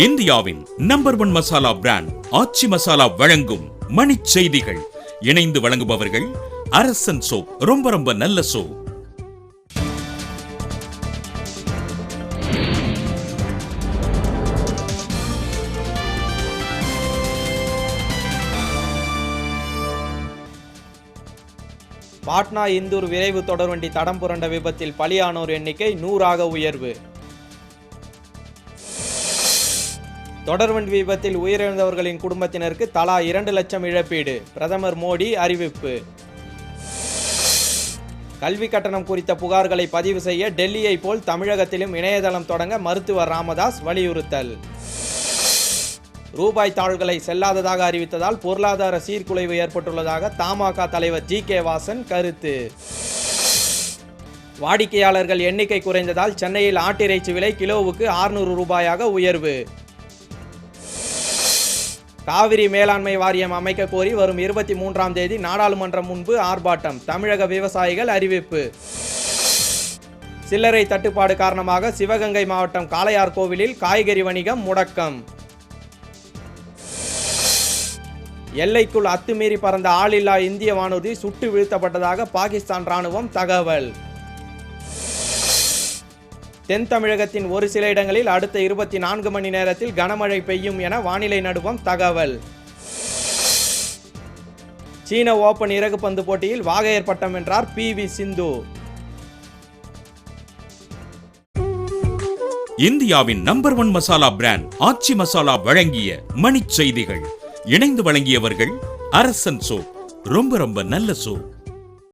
இந்தியாவின் number 1 masala brand ஆச்சி மசாலா வழங்கும் மணிச் செய்திகள். இணைந்து வழங்குபவர்கள் அரசன் சோப். ரொம்ப ரொம்ப நல்ல சோப். பாட்னா இந்தூர் விரைவு தொடர்வண்டி தடம் புரண்ட விபத்தில் பலியானோர் எண்ணிக்கை 100ஆக உயர்வு. தொடர்வண்டி விபத்தில் உயிரிழந்தவர்களின் குடும்பத்தினருக்கு தலா 2 லட்சம் இழப்பீடு. பிரதமர் மோடி அறிவிப்பு. கல்வி கட்டணம் குறித்த புகார்களை பதிவு செய்ய டெல்லியை போல் தமிழகத்திலும் இணையதளம் தொடங்க மருத்துவர் ராமதாஸ் வலியுறுத்தல். ரூபாய் தாள்களை செல்லாததாக அறிவித்ததால் பொருளாதார சீர்குலைவு ஏற்பட்டுள்ளதாக தமாக தலைவர் ஜி.கே. வாசன் கருத்து. வாடிக்கையாளர்கள் எண்ணிக்கை குறைந்ததால் சென்னையில் ஆட்டிறைச்சி விலை கிலோவுக்கு 600 ரூபாயாக உயர்வு. காவிரி மேலாண்மை வாரியம் அமைக்க கோரி வரும் 23ஆம் தேதி நாடாளுமன்றம் முன்பு ஆர்ப்பாட்டம். தமிழக விவசாயிகள் அறிவிப்பு. சில்லறை தட்டுப்பாடு காரணமாக சிவகங்கை மாவட்டம் காளையார் கோவிலில் காய்கறி வணிகம் முடக்கம். எல்லைக்குள் அத்துமீறி பறந்த ஆளில்லா இந்திய வானூர்தி சுட்டு வீழ்த்தப்பட்டதாக பாகிஸ்தான் ராணுவம் தகவல். தென் தமிழகத்தின் ஒரு சில இடங்களில் அடுத்த 24 மணி நேரத்தில் கனமழை பெய்யும் என வானிலை நடுவம் தகவல். சீன ஓபன் இறகுப்பந்து போட்டியில் வாகையர் பட்டம் வென்றார் பி.வி. சிந்து. இந்தியாவின் நம்பர் 1 மசாலா பிராண்ட் ஆச்சி மசாலா வழங்கிய மணிச் செய்திகள். இணைந்து வழங்கியவர்கள் அரசன் சோப். ரொம்ப ரொம்ப நல்ல சோப்.